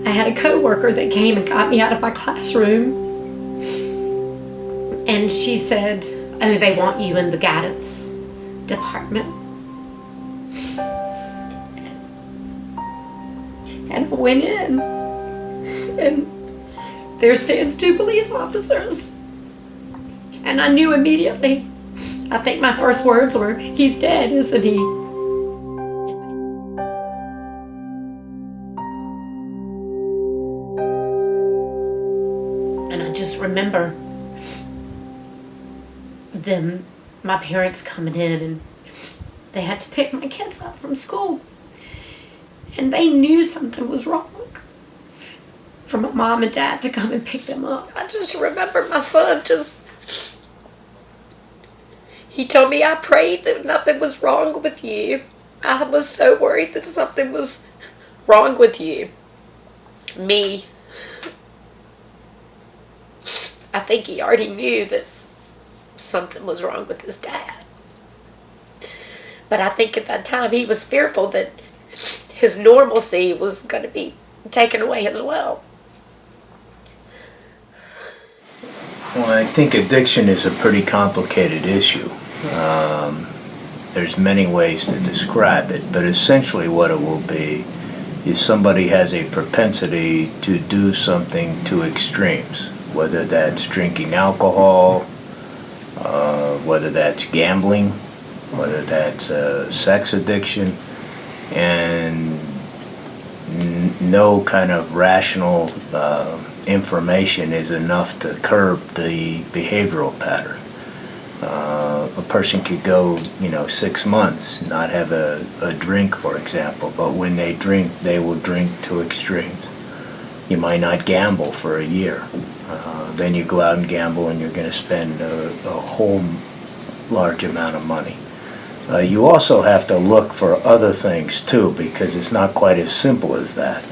I had a coworker that came and got me out of my classroom, and she said, "Oh, they want you in the guidance department." And I went in, and there stands 2 police officers. And I knew immediately. I think my first words were, "He's dead, isn't he?" And I just remember my parents coming in, and they had to pick my kids up from school. And they knew something was wrong for my mom and dad to come and pick them up. I just remember my son he told me, "I prayed that nothing was wrong with you. I was so worried that something was wrong with you." Me. I think he already knew that something was wrong with his dad. But I think at that time he was fearful that his normalcy was going to be taken away as well. Well, I think addiction is a pretty complicated issue. There's many ways to describe it, but essentially what it will be is somebody has a propensity to do something to extremes, whether that's drinking alcohol, whether that's gambling, whether that's sex addiction, and no kind of rational information is enough to curb the behavioral pattern. A person could go, 6 months, not have a drink, for example, but when they drink, they will drink to extremes. You might not gamble for a year. Then you go out and gamble and you're going to spend a whole large amount of money. You also have to look for other things too, because it's not quite as simple as that.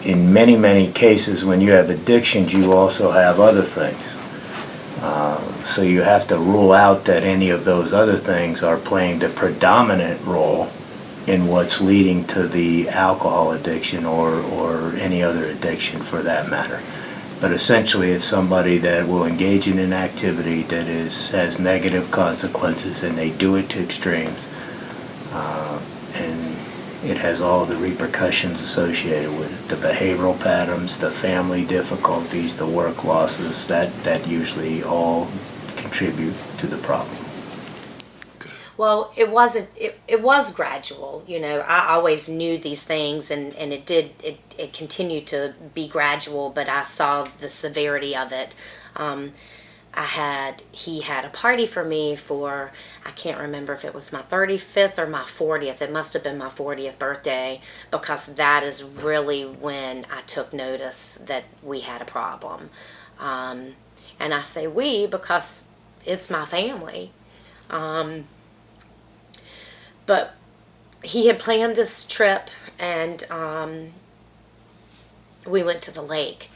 In many, many cases, when you have addictions, you also have other things. So you have to rule out that any of those other things are playing the predominant role in what's leading to the alcohol addiction or any other addiction for that matter. But essentially it's somebody that will engage in an activity that has negative consequences, and they do it to extremes. And it has all the repercussions associated with it. The behavioral patterns, the family difficulties, the work losses, that usually all contribute to the problem. Well, it was gradual. I always knew these things, and it continued to be gradual, but I saw the severity of it. He had a party for me for, I can't remember if it was my 35th or my 40th. It must have been my 40th birthday, because that is really when I took notice that we had a problem. And I say we because it's my family. But he had planned this trip, and we went to the lake.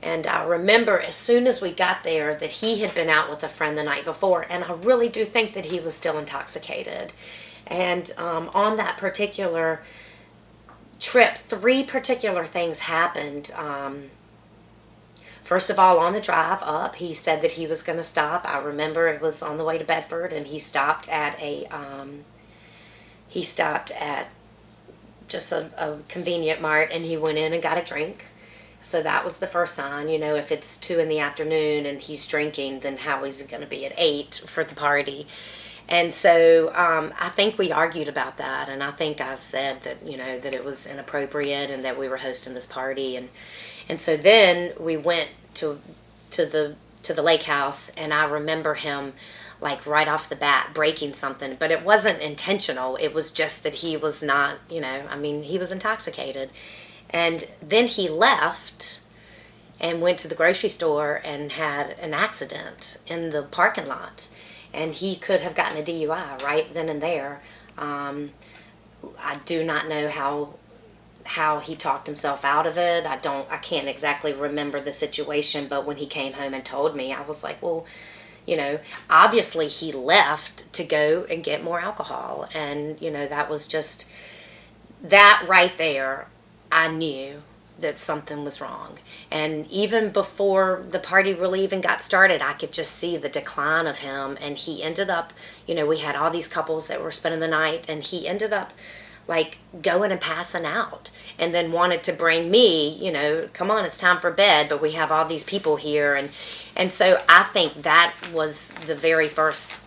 And I remember as soon as we got there that he had been out with a friend the night before, and I really do think that he was still intoxicated. And on that particular trip, 3 particular things happened. First of all, on the drive up, he said that he was going to stop. I remember it was on the way to Bedford, and he stopped at just a convenient mart, and he went in and got a drink. So that was the first sign. If it's 2 p.m. and he's drinking, then how is it going to be at 8 for the party? And so I think we argued about that, and I think I said that, that it was inappropriate and that we were hosting this party. And so then we went to the lake house, and I remember him like right off the bat breaking something, but it wasn't intentional. It was just that he was not, he was intoxicated. And then he left and went to the grocery store and had an accident in the parking lot. And he could have gotten a DUI right then and there. I do not know how he talked himself out of it. I can't exactly remember the situation, but when he came home and told me, I was like, well, obviously he left to go and get more alcohol. And, that was just, that right there, I knew that something was wrong. And even before the party really even got started, I could just see the decline of him. And he ended up, we had all these couples that were spending the night, and he ended up like going and passing out, and then wanted to bring me, come on, it's time for bed, but we have all these people here. And so I think that was the very first,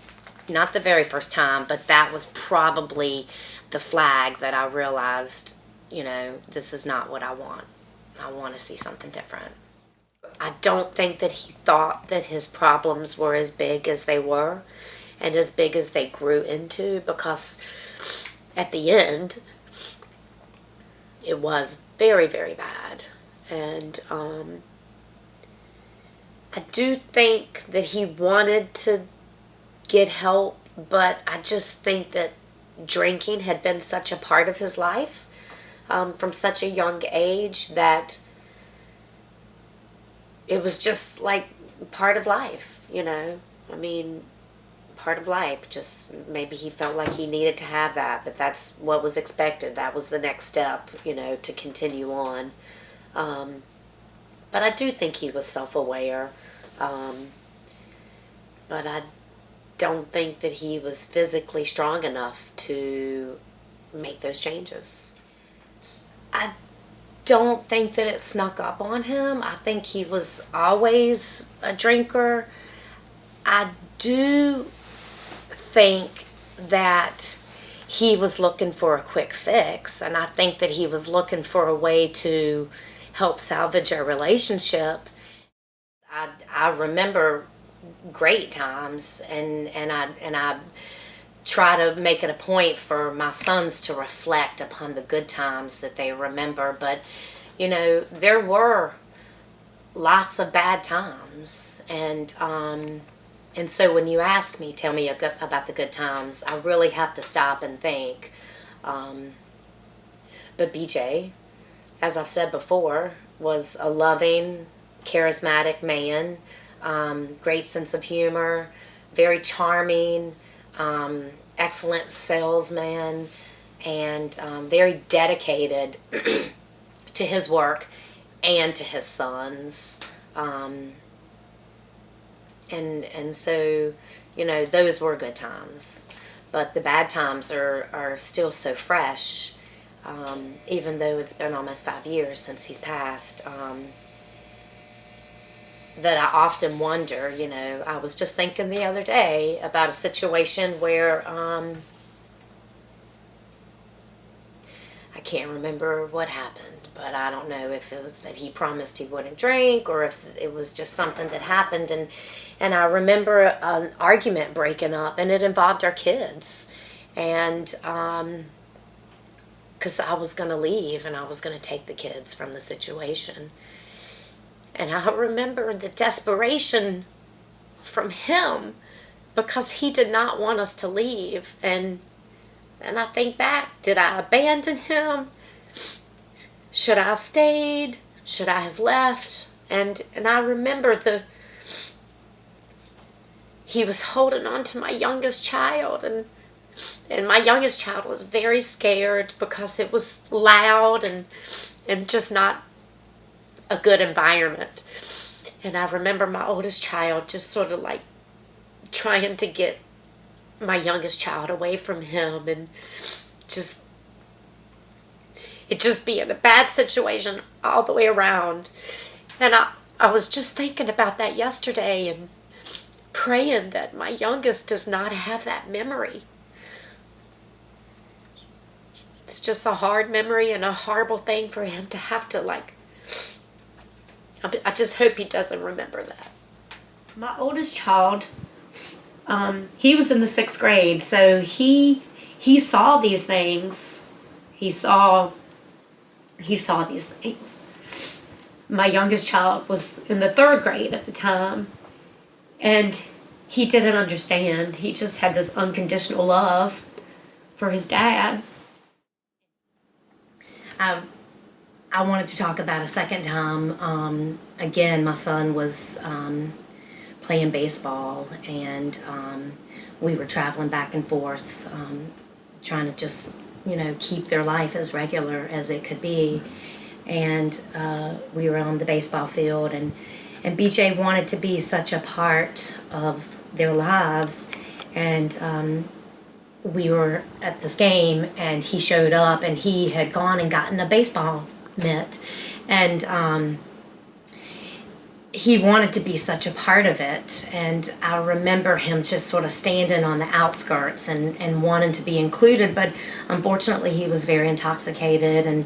not the very first time, but that was probably the flag that I realized, this is not what I want. I want to see something different. I don't think that he thought that his problems were as big as they were and as big as they grew into, because at the end, it was very, very bad. And I do think that he wanted to get help, but I just think that drinking had been such a part of his life from such a young age that it was just like part of life, part of life. Just maybe he felt like he needed to have that's what was expected. That was the next step, to continue on. But I do think he was self-aware. But I don't think that he was physically strong enough to make those changes. I don't think that it snuck up on him. I think he was always a drinker. I do think that he was looking for a quick fix, and I think that he was looking for a way to help salvage a relationship. I remember great times, and I try to make it a point for my sons to reflect upon the good times that they remember. But there were lots of bad times, and so when you ask me, tell me about the good times, I really have to stop and think. But BJ, as I've said before, was a loving, charismatic man, great sense of humor, very charming, excellent salesman, and very dedicated to his work and to his sons. And so, those were good times. But the bad times are still so fresh, even though it's been almost 5 years since he's passed, that I often wonder, I was just thinking the other day about a situation where I can't remember what happened, but I don't know if it was that he promised he wouldn't drink or if it was just something that happened. And I remember an argument breaking up, and it involved our kids. And because I was going to leave and I was going to take the kids from the situation. And I remember the desperation from him because he did not want us to leave. And I think back, did I abandon him? Should I have stayed? Should I have left? And I remember he was holding on to my youngest child, and my youngest child was very scared because it was loud and just not a good environment. And I remember my oldest child just sort of like trying to get my youngest child away from him, and it just being a bad situation all the way around. And I was just thinking about that yesterday and praying that my youngest does not have that memory. It's just a hard memory and a horrible thing for him to have to I just hope he doesn't remember that. My oldest child, he was in the 6th grade, so he saw these things. He saw these things. My youngest child was in the 3rd grade at the time, and he didn't understand. He just had this unconditional love for his dad. I wanted to talk about a second time. Again, my son was playing baseball, and we were traveling back and forth, trying to just, keep their life as regular as it could be. and we were on the baseball field, and BJ wanted to be such a part of their lives, and we were at this game, and he showed up, and he had gone and gotten a baseball mitt, and he wanted to be such a part of it. And I remember him just sort of standing on the outskirts and wanting to be included, but unfortunately he was very intoxicated, and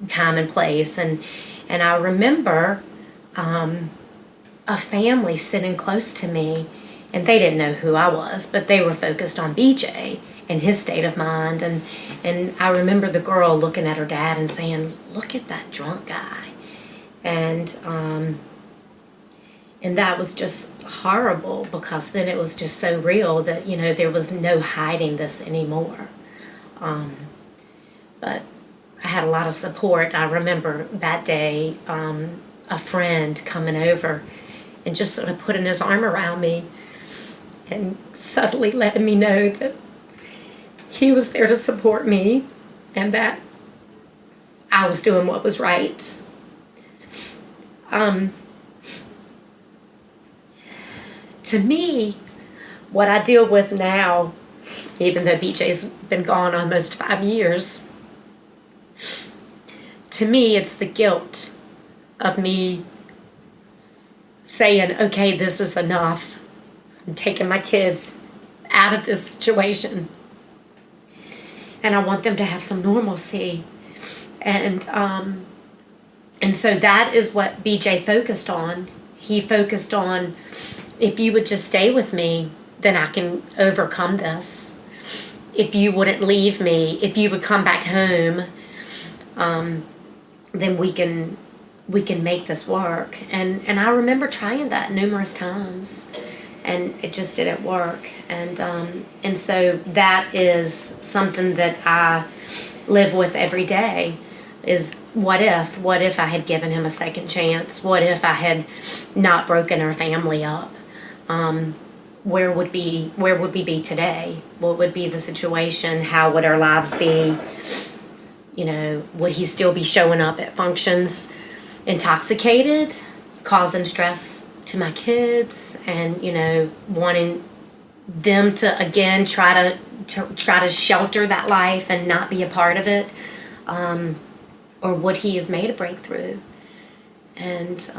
time and place, and I remember a family sitting close to me, and they didn't know who I was, but they were focused on BJ and his state of mind, and I remember the girl looking at her dad and saying, "Look at that drunk guy," and that was just horrible, because then it was just so real that there was no hiding this anymore. But I had a lot of support. I remember that day a friend coming over and just sort of putting his arm around me and subtly letting me know that he was there to support me and that I was doing what was right. To me, what I deal with now, even though BJ's been gone almost 5 years, to me it's the guilt of me saying, okay, this is enough. I'm taking my kids out of this situation, and I want them to have some normalcy. And so that is what BJ focused on. He focused on, if you would just stay with me, then I can overcome this. If you wouldn't leave me, if you would come back home, then we can make this work. And I remember trying that numerous times, and it just didn't work. And so that is something that I live with every day, is what if I had given him a second chance? What if I had not broken our family up? Where would we be today? What would be the situation? How would our lives be? Would he still be showing up at functions intoxicated, causing stress to my kids, and wanting them to again try to shelter that life and not be a part of it? Or would he have made a breakthrough? And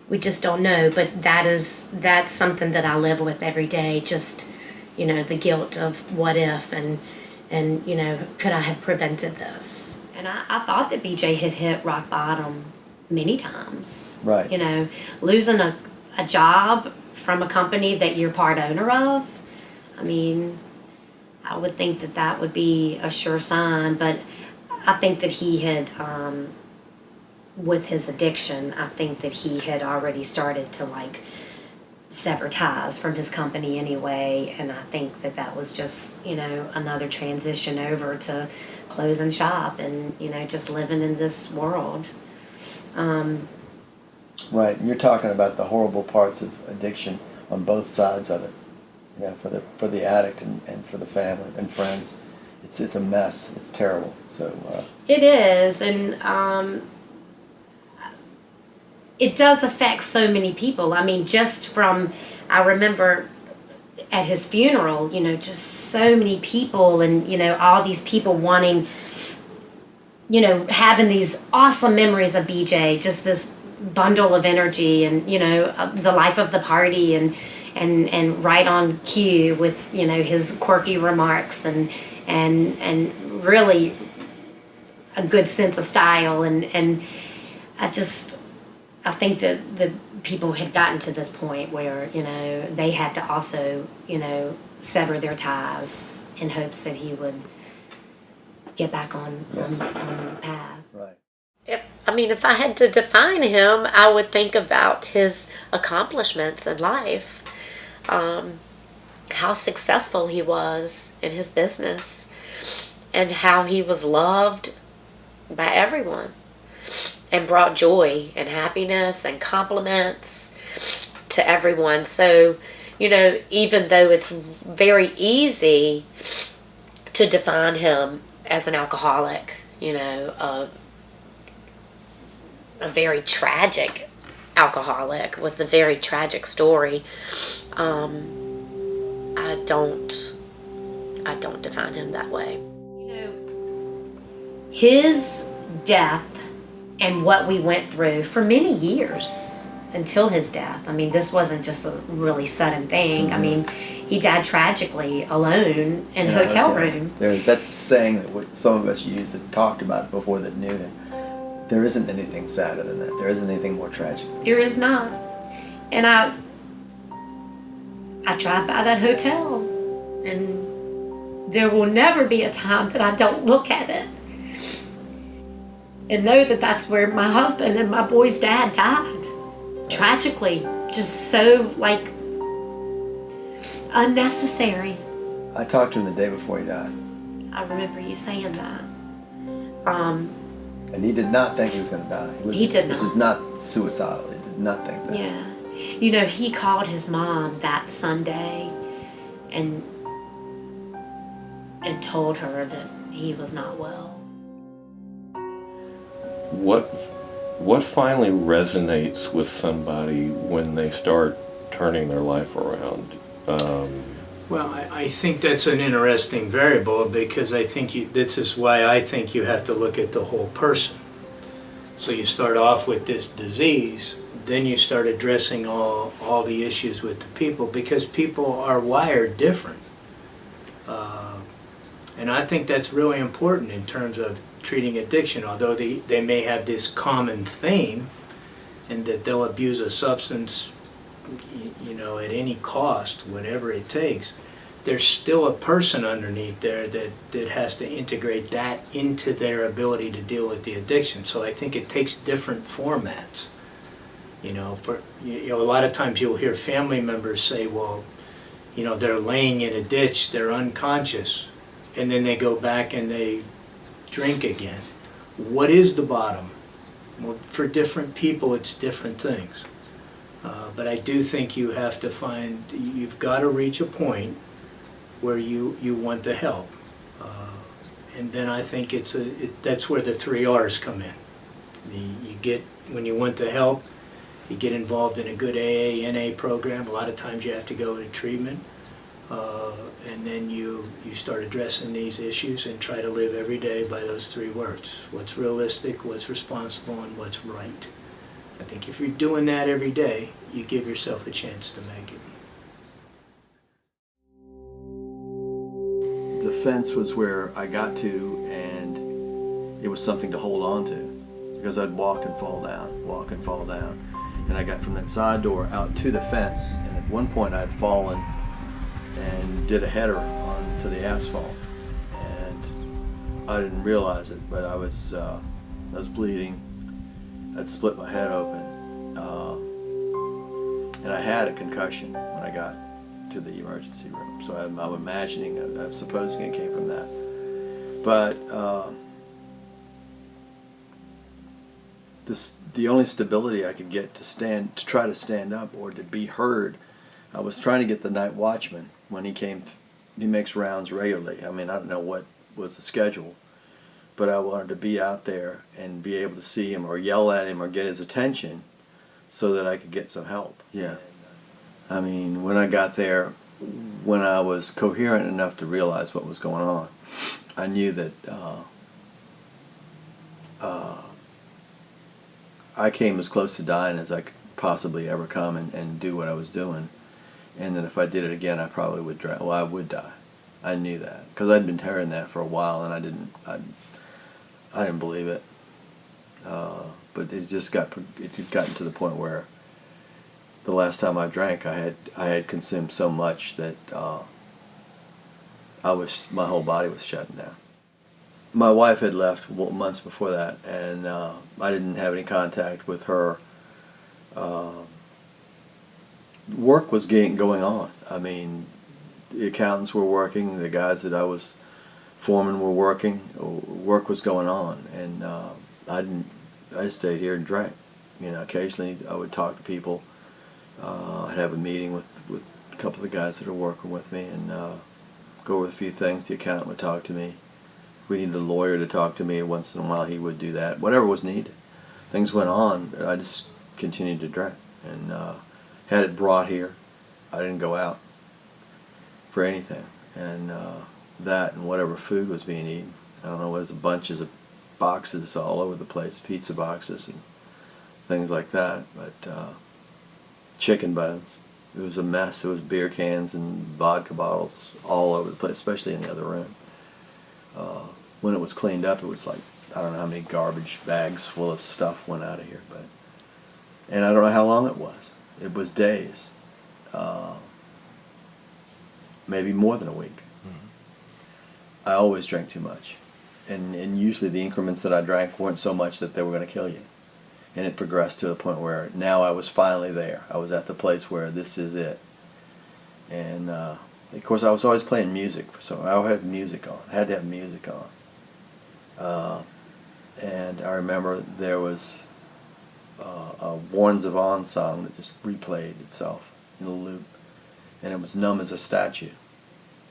we just don't know. But that's something that I live with every day. Just the guilt of what if, and could I have prevented this? And I thought that BJ had hit rock bottom many times. Right. Losing a job from a company that you're part owner of. I mean, I would think that would be a sure sign, but I think that he had, with his addiction, I think that he had already started to sever ties from his company anyway, and I think that was just, another transition over to closing shop and, just living in this world. Right, and you're talking about the horrible parts of addiction on both sides of it. For the addict and for the family and friends, it's a mess. It's terrible. So it is, and it does affect so many people. I mean, I remember at his funeral, just so many people, and all these people wanting, having these awesome memories of BJ, just this bundle of energy, and the life of the party, and right on cue with his quirky remarks, and really a good sense of style, and I think that the people had gotten to this point where they had to also sever their ties in hopes that he would get back on the path. right. If I had to define him, I would think about his accomplishments in life. How successful he was in his business, and how he was loved by everyone and brought joy and happiness and compliments to everyone. So, even though it's very easy to define him as an alcoholic you know, a very tragic alcoholic with a very tragic story. I don't define him that way. You know, his death and what we went through for many years until his death. I mean, this wasn't just a really sudden thing. I mean, he died tragically alone in a hotel room. That's a saying that some of us used that talked about it before that knew him. There isn't anything sadder than that. There isn't anything more tragic. There is not. And I drive by that hotel, and there will never be a time that I don't look at it and know that that's where my husband and my boy's dad died. Tragically, just so, like, unnecessary. I talked to him the day before he died. I remember you saying that. And he did not think he was going to die. He did This not. is not suicidal. He did not think that. Yeah. You know, he called his mom that Sunday and told her that he was not well. What finally resonates with somebody when they start turning their life around? Well, I think that's an interesting variable because I think this is why I think you have to look at the whole person. So you start off with this disease, then you start addressing all the issues with the people because people are wired different. And I think that's really important in terms of treating addiction, although they may have this common theme and that they'll abuse a substance at any cost, whatever it takes. There's still a person underneath there that has to integrate that into their ability to deal with the addiction. So I think it takes different formats. A lot of times you'll hear family members say, well, they're laying in a ditch, they're unconscious, and then they go back and they drink again. What is the bottom? Well, for different people, it's different things. But I do think you've got to reach a point where you want the help. And then I think that's where the 3 R's come in. When you want the help, you get involved in a good AA, NA program. A lot of times you have to go to treatment. And then you start addressing these issues and try to live every day by those 3 words. What's realistic, what's responsible, and what's right. I think if you're doing that every day, you give yourself a chance to make it. The fence was where I got to, and it was something to hold on to because I'd walk and fall down. And I got from that side door out to the fence, and at one point I'd fallen and did a header onto the asphalt, and I didn't realize it, but I was bleeding. I'd split my head open, and I had a concussion when I got to the emergency room. So I'm imagining, I'm supposing it came from that. But the only stability I could get to try to stand up or to be heard, I was trying to get the night watchman when he came. He makes rounds regularly. I mean, I don't know what was the schedule, but I wanted to be out there and be able to see him or yell at him or get his attention so that I could get some help. Yeah. I mean, when I got there, when I was coherent enough to realize what was going on, I knew that I came as close to dying as I could possibly ever come and do what I was doing. And then if I did it again, I probably would die. Well, I would die. I knew that because I'd been hearing that for a while, and I didn't believe it. But it had gotten to the point where the last time I drank, I had consumed so much that my whole body was shutting down. My wife had left months before that, and I didn't have any contact with her. Work was going on. I mean, the accountants were working, the guys that I was foreman were working. Work was going on, and I just stayed here and drank. Occasionally I would talk to people. I'd have a meeting with a couple of the guys that are working with me and go over a few things. The accountant would talk to me. we needed a lawyer to talk to me. Once in a while he would do that. Whatever was needed. Things went on. I just continued to drink. And had it brought here, I didn't go out for anything. And that and whatever food was being eaten. I don't know, it was bunches of boxes all over the place, pizza boxes and things like that. But chicken bones. It was a mess. It was beer cans and vodka bottles all over the place, especially in the other room. When it was cleaned up, it was like, I don't know how many garbage bags full of stuff went out of here. And I don't know how long it was. It was days. Maybe more than a week. I always drank too much. And usually the increments that I drank weren't so much that they were going to kill you. And it progressed to the point where now I was finally there. I was at the place where this is it. And of course I was always playing music. So I had music on. I had to have music on. And I remember there was a Warren Zevon song that just replayed itself in a loop. And it was Numb as a Statue.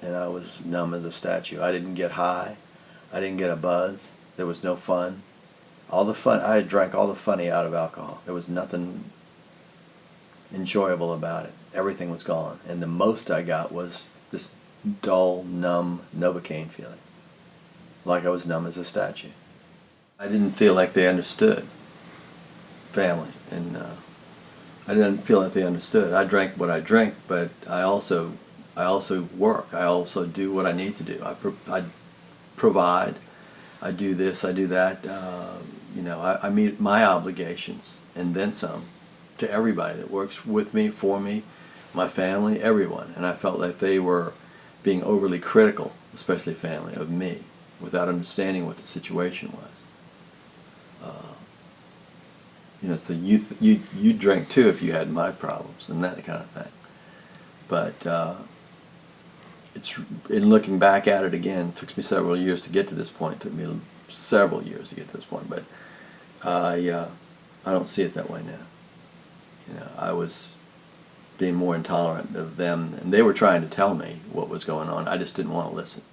And I was numb as a statue. I didn't get high. I didn't get a buzz. There was no fun. All the fun, I had drank all the funny out of alcohol. There was nothing enjoyable about it. Everything was gone. And the most I got was this dull, numb Novocaine feeling. Like I was numb as a statue. I didn't feel like they understood family. And I didn't feel like they understood. I drank what I drank, but I also work. I also do what I need to do. I provide. I do this. I do that. I meet my obligations and then some to everybody that works with me, for me, my family, everyone. And I felt like they were being overly critical, especially family, of me, without understanding what the situation was. It's the you drink too if you had my problems and that kind of thing. But it's in looking back at it again, it took me several years to get to this point. It took me several years to get to this point, but I don't see it that way now. I was being more intolerant of them, and they were trying to tell me what was going on. I just didn't want to listen.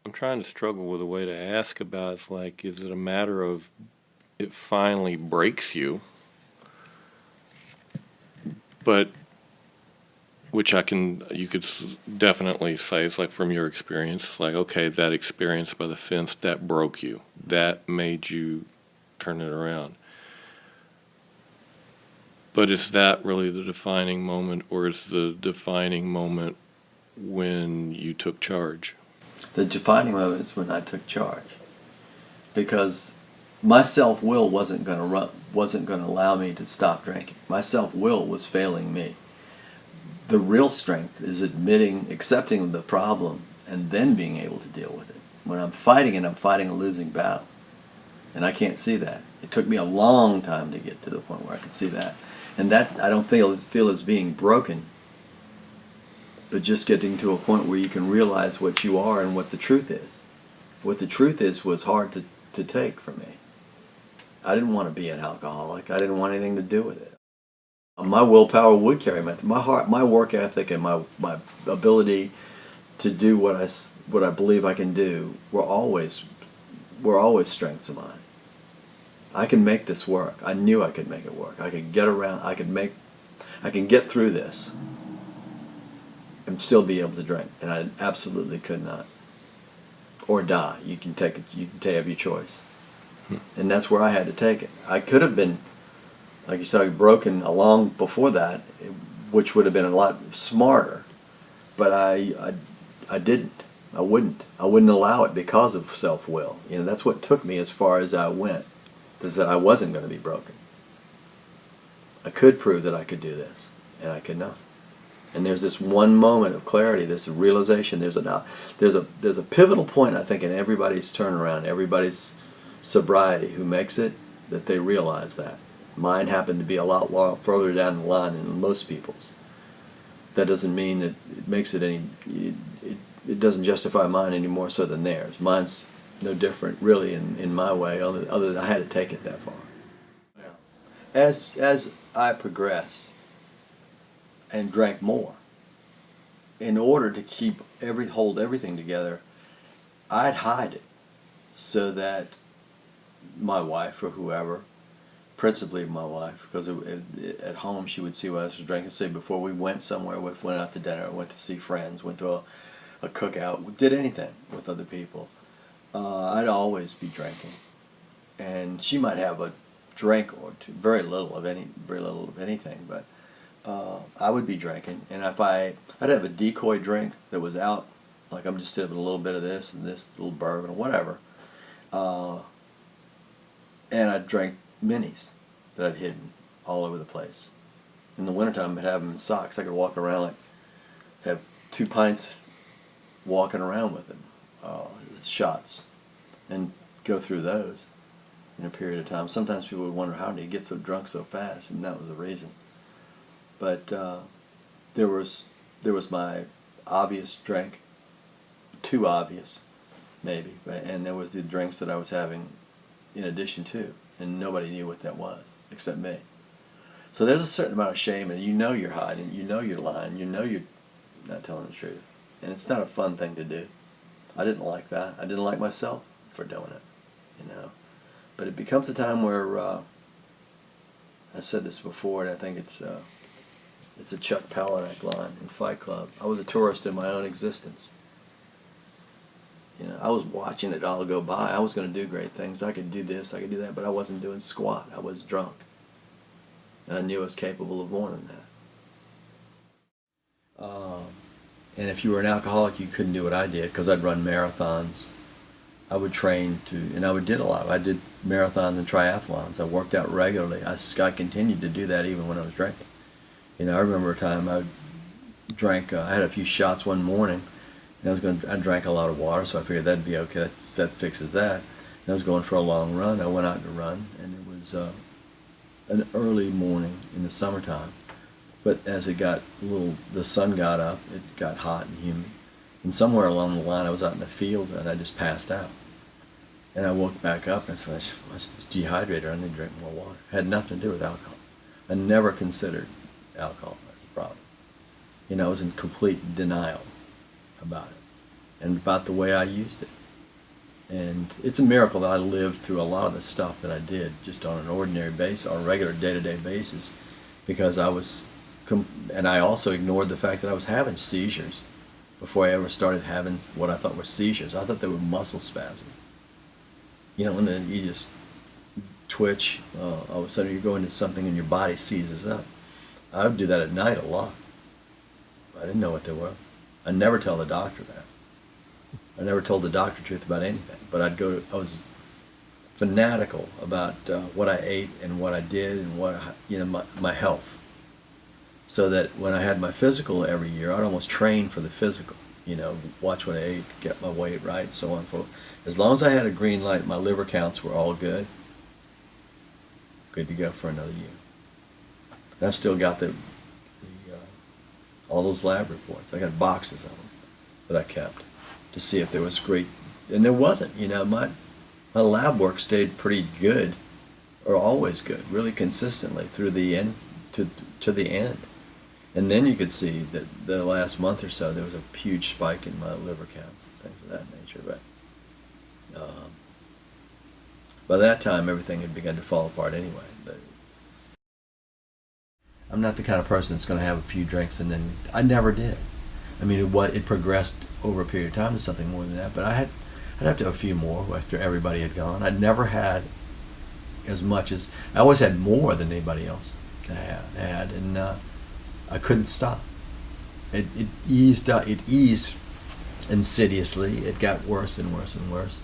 I'm trying to struggle with a way to ask about, it's like, is it a matter of it finally breaks you, but which you could definitely say, it's like from your experience, it's like, okay, that experience by the fence, that broke you. That made you turn it around. But is that really the defining moment, or is the defining moment when you took charge? The defining moment is when I took charge. Because my self-will wasn't going to allow me to stop drinking. My self-will was failing me. The real strength is accepting the problem, and then being able to deal with it. When I'm fighting it, I'm fighting a losing battle. And I can't see that. It took me a long time to get to the point where I could see that. And that I don't feel as being broken, but just getting to a point where you can realize what you are and what the truth is. What the truth is was hard to take for me. I didn't want to be an alcoholic. I didn't want anything to do with it. My willpower would carry me. My heart, my work ethic, and my ability to do what I believe I can do were always strengths of mine. I can make this work. I knew I could make it work. I could get around. I can get through this and still be able to drink. And I absolutely could not. Or die. You can have your choice. And that's where I had to take it. I could have been, like you said, broken along before that, which would have been a lot smarter. But I didn't. I wouldn't allow it because of self-will. That's what took me as far as I went, is that I wasn't going to be broken. I could prove that I could do this, and I could not. And there's this one moment of clarity, this realization. There's a pivotal point, I think, in everybody's turnaround, everybody's sobriety who makes it, that they realize that. Mine happened to be a lot further down the line than most people's. That doesn't mean that it makes it any. It doesn't justify mine any more so than theirs. Mine's no different, really, in my way, other than I had to take it that far. As I progressed and drank more, in order to hold everything together, I'd hide it. so that my wife or whoever, principally my wife, because at home she would see what I was drinking. Say before we went somewhere, went out to dinner, went to see friends, went to a cookout, did anything with other people, I'd always be drinking, and she might have a drink or two, very little of anything, but I would be drinking, and if I'd have a decoy drink that was out, like I'm just having a little bit of this and this little bourbon or whatever, and I'd drink minis that I'd hidden all over the place. In the wintertime, I'd have them in socks. I could walk around like, have 2 pints walking around with them, shots, and go through those in a period of time. Sometimes people would wonder, how did he get so drunk so fast? And that was the reason. But there was my obvious drink, too obvious, maybe, and there was the drinks that I was having in addition to, and nobody knew what that was except me. So there's a certain amount of shame, and you know you're hiding, you know you're lying, you know you're not telling the truth, and it's not a fun thing to do. I didn't like that. I didn't like myself for doing it, you know. But it becomes a time where I've said this before, and I think it's a Chuck Palahniuk line in Fight Club. I was a tourist in my own existence. You know, I was watching it all go by. I was going to do great things. I could do this, I could do that, but I wasn't doing squat. I was drunk. And I knew I was capable of more than that. And if you were an alcoholic, you couldn't do what I did, because I'd run marathons. I would train and I did a lot. I did marathons and triathlons. I worked out regularly. I continued to do that even when I was drinking. You know, I remember a time I drank, I had a few shots one morning, and I drank a lot of water, so I figured that'd be okay. That fixes that. And I was going for a long run. I went out to run, and it was an early morning in the summertime. But as the sun got up, it got hot and humid. And somewhere along the line, I was out in the field, and I just passed out. And I woke back up, and I was dehydrated. I need to drink more water. It had nothing to do with alcohol. I never considered alcohol as a problem. You know, I was in complete denial about it and about the way I used it. And it's a miracle that I lived through a lot of the stuff that I did just on an ordinary basis, on a regular day-to-day basis, because and I also ignored the fact that I was having seizures before I ever started having what I thought were seizures. I thought they were muscle spasms. You know, and then you just twitch, all of a sudden you're going into something and your body seizes up. I would do that at night a lot. I didn't know what they were. I never tell the doctor that. I never told the doctor the truth about anything. But I was fanatical about what I ate and what I did and my health. So that when I had my physical every year, I'd almost train for the physical. You know, watch what I ate, get my weight right, and so on and so forth. As long as I had a green light, my liver counts were all good. Good to go for another year. And I've still got all those lab reports. I got boxes of them that I kept to see if there was great, and there wasn't. You know, my lab work stayed pretty good, or always good, really consistently through the end to the end. And then you could see that the last month or so there was a huge spike in my liver counts and things of that nature. But by that time, everything had begun to fall apart anyway. But I'm not the kind of person that's going to have a few drinks and then I never did. I mean, it progressed over a period of time to something more than that. But I'd have to have a few more after everybody had gone. I'd never had as much as I always had more than anybody else had, and I couldn't stop. It eased up. It eased insidiously. It got worse and worse and worse,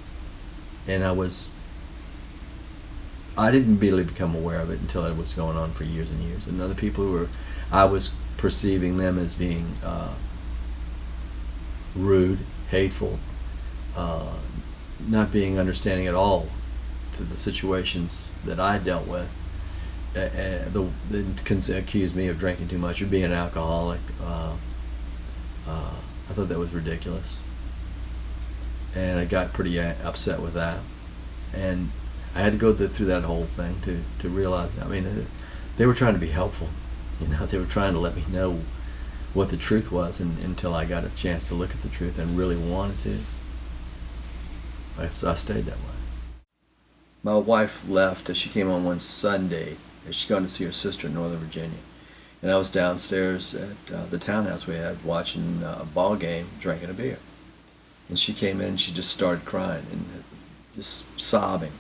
and I didn't really become aware of it until it was going on for years and years. And other people I was perceiving them as being rude, hateful, not being understanding at all to the situations that I dealt with. They accused me of drinking too much or being an alcoholic. I thought that was ridiculous, and I got pretty upset with that. And I had to go through that whole thing to realize. I mean, they were trying to be helpful. You know, they were trying to let me know what the truth was, and until I got a chance to look at the truth and really wanted to. I stayed that way. My wife left as she came home one Sunday. She's going to see her sister in Northern Virginia. And I was downstairs at the townhouse we had watching a ball game, drinking a beer. And she came in and she just started crying and just sobbing.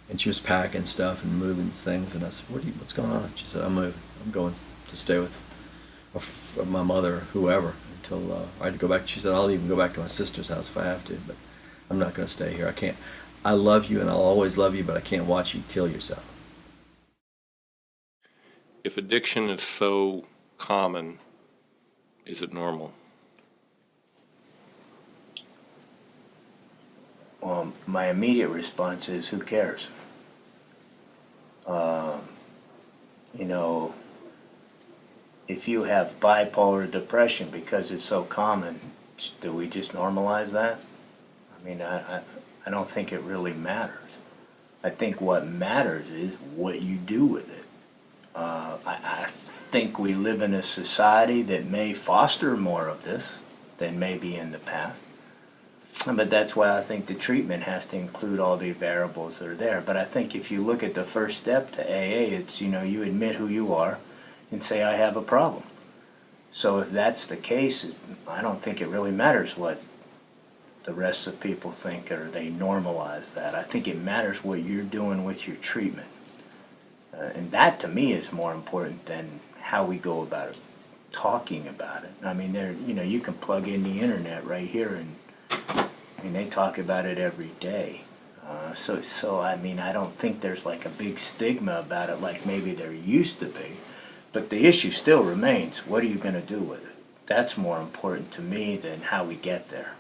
And she was packing stuff and moving things. And I said, what's going on? She said, I'm moving. I'm going to stay with my mother, whoever, until I had to go back. She said, I'll even go back to my sister's house if I have to, but I'm not going to stay here. I can't. I love you and I'll always love you, but I can't watch you kill yourself. If addiction is so common, is it normal? Well, my immediate response is, who cares? You know, if you have bipolar depression because it's so common, do we just normalize that? I mean, I don't think it really matters. I think what matters is what you do with it. I think we live in a society that may foster more of this than maybe in the past. But that's why I think the treatment has to include all the variables that are there. But I think if you look at the first step to AA, it's, you know, you admit who you are and say, I have a problem. So if that's the case, I don't think it really matters what the rest of people think or they normalize that. I think it matters what you're doing with your treatment. And that to me is more important than how we go about it, talking about it. I mean, you can plug in the internet right here and they talk about it every day. So I mean, I don't think there's like a big stigma about it like maybe there used to be. But the issue still remains, what are you going to do with it? That's more important to me than how we get there.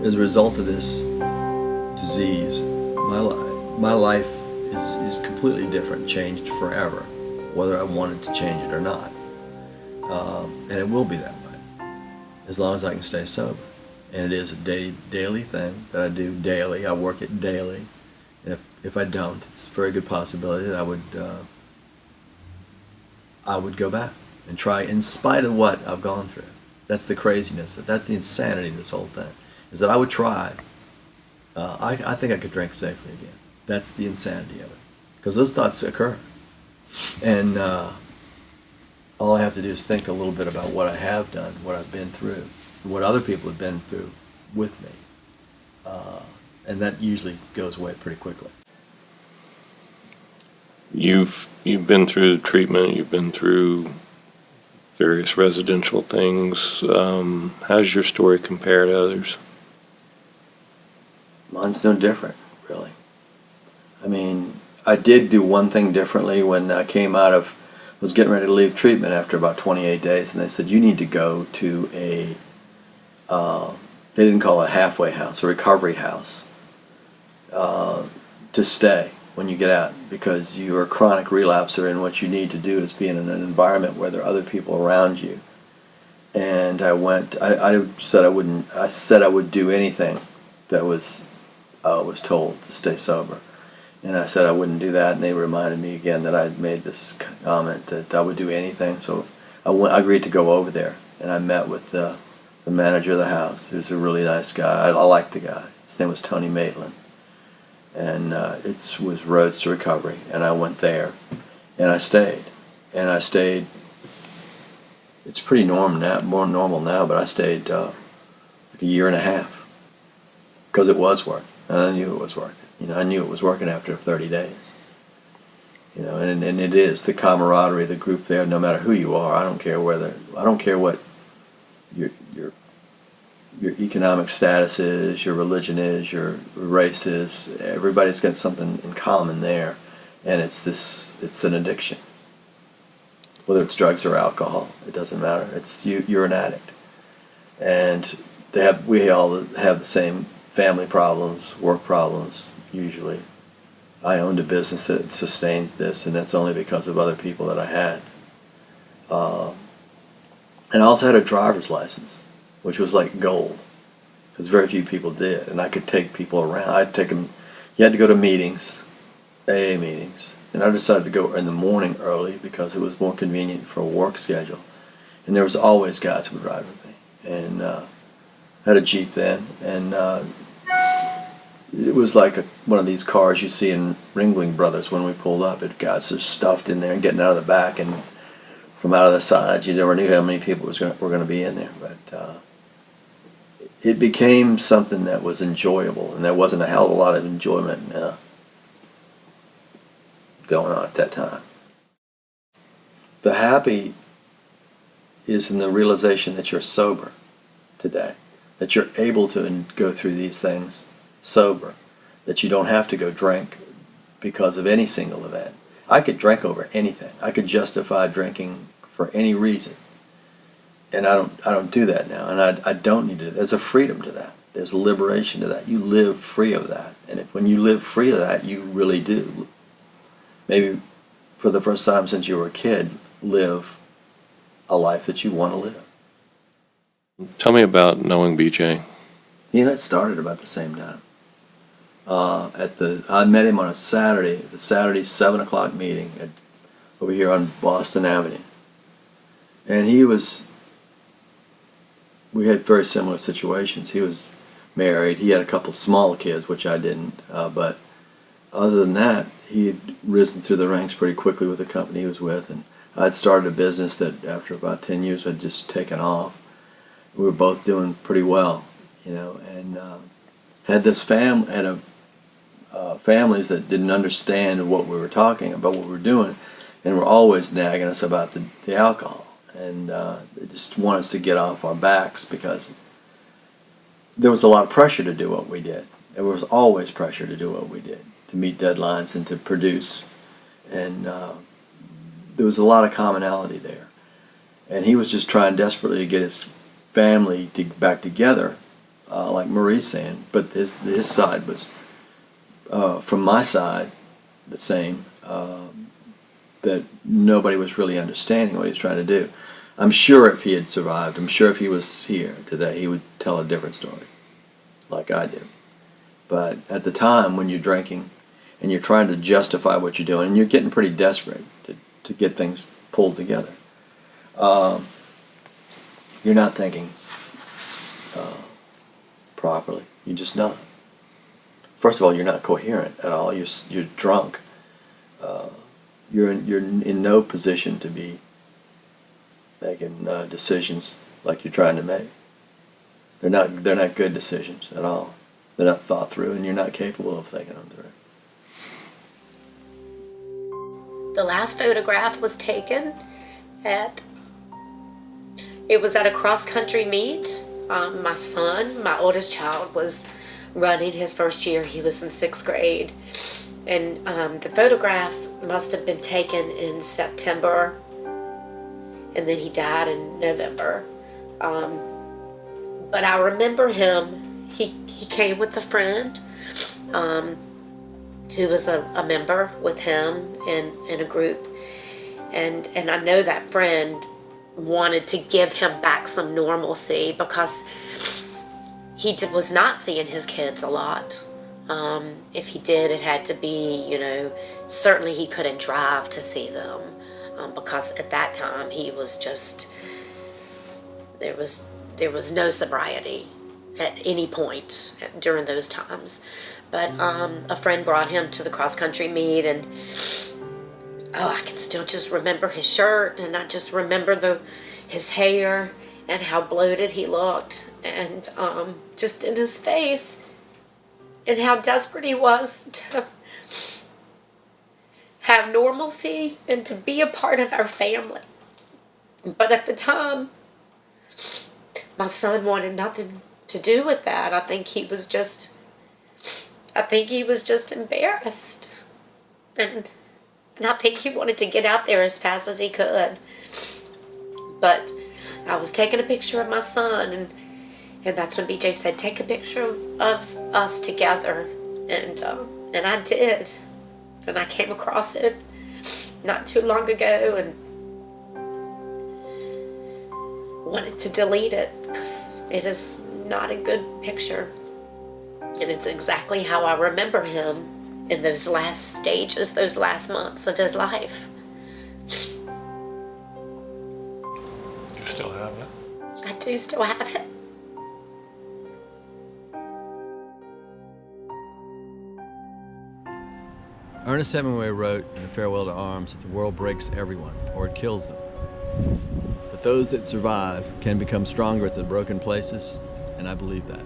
As a result of this disease, my life is completely different, changed forever, whether I wanted to change it or not. And it will be that way, as long as I can stay sober. And it is a daily thing that I do daily. I work it daily. And if I don't, it's a very good possibility that I would go back and try, in spite of what I've gone through. That's the craziness. That's the insanity of this whole thing. Is that I would try. I think I could drink safely again. That's the insanity of it. Because those thoughts occur. And all I have to do is think a little bit about what I have done, what I've been through, what other people have been through with me. And that usually goes away pretty quickly. You've been through the treatment, you've been through various residential things. How's your story compare to others? Mine's no different, really. I mean, I did do one thing differently when I was getting ready to leave treatment after about 28 days, and they said, you need to go to they didn't call it a halfway house, a recovery house, to stay when you get out, because you're a chronic relapser, and what you need to do is be in an environment where there are other people around you. And I went, I said I would do anything that was told to stay sober. And I said I wouldn't do that, and they reminded me again that I had made this comment that I would do anything. So I agreed to go over there, and I met with the manager of the house, who's a really nice guy. I liked the guy. His name was Tony Maitland. And it was Roads to Recovery, and I went there, and I stayed. And I stayed, it's pretty more normal now, but I stayed like a year and a half, because it was working, and I knew it was working. I knew it was working after 30 days. And it is the camaraderie, the group there. No matter who you are, I don't care what your economic status is, your religion is, your race is. Everybody's got something in common there, and it's an addiction. Whether it's drugs or alcohol, it doesn't matter. It's you're an addict, and we all have the same family problems, work problems. Usually, I owned a business that sustained this, and that's only because of other people that I had. And I also had a driver's license, which was like gold, because very few people did, and I could take people around. I'd take them. You had to go to meetings, AA meetings, And I decided to go in the morning early because it was more convenient for a work schedule. And there was always guys who would ride with me. And I had a Jeep then, and it was like one of these cars you see in Ringling Brothers when we pulled up. It guys just stuffed in there and getting out of the back, and from out of the sides, you never knew how many people were going to be in there. But it became something that was enjoyable, and there wasn't a hell of a lot of enjoyment going on at that time. The happy is in the realization that you're sober today, that you're able to go through these things sober, that you don't have to go drink because of any single event. I could drink over anything. I could justify drinking for any reason. And I don't do that now, and I don't need to. There's a freedom to that. There's a liberation to that. You live free of that. And when you live free of that, you really do, maybe for the first time since you were a kid, live a life that you want to live. Tell me about knowing BJ. He and I started about the same time. I met him on a Saturday, the Saturday 7 o'clock meeting over here on Boston Avenue. And we had very similar situations. He was married. He had a couple small kids, which I didn't. But other than that, he had risen through the ranks pretty quickly with the company he was with. And I'd started a business that after about 10 years had just taken off. We were both doing pretty well, and had this families that didn't understand what we were talking about, what we were doing, and were always nagging us about the alcohol. And they just wanted us to get off our backs because there was a lot of pressure to do what we did. There was always pressure to do what we did, to meet deadlines and to produce. And there was a lot of commonality there. And he was just trying desperately to get his family back together, like Marie's saying. But his side was, from my side, the same, that nobody was really understanding what he was trying to do. I'm sure if he had survived, I'm sure if he was here today, he would tell a different story, like I do. But at the time when you're drinking and you're trying to justify what you're doing, and you're getting pretty desperate to get things pulled together, you're not thinking properly. You're just not. First of all, you're not coherent at all. You're drunk. You're in no position to be making decisions like you're trying to make. They're not good decisions at all. They're not thought through, and you're not capable of thinking them through. The last photograph was taken at a cross-country meet. My son, my oldest child, was running his first year. He was in 6th grade. And the photograph must have been taken in September, and then he died in November. But I remember him. He came with a friend who was a member with him in a group, and I know that friend wanted to give him back some normalcy because he was not seeing his kids a lot. If he did, it had to be, certainly he couldn't drive to see them because at that time he was just, there was no sobriety at any point during those times. But a friend brought him to the cross-country meet, and I can still just remember his shirt, and I just remember his hair and how bloated he looked, and just in his face, and how desperate he was to have normalcy and to be a part of our family. But at the time, my son wanted nothing to do with that. I think he was just embarrassed. And I think he wanted to get out there as fast as he could. But I was taking a picture of my son, and that's when BJ said, take a picture of us together. And I did. And I came across it not too long ago and wanted to delete it because it is not a good picture. And it's exactly how I remember him in those last stages, those last months of his life. You still have it? I do still have it. Ernest Hemingway wrote in A Farewell to Arms that the world breaks everyone, or it kills them. But those that survive can become stronger at the broken places, and I believe that.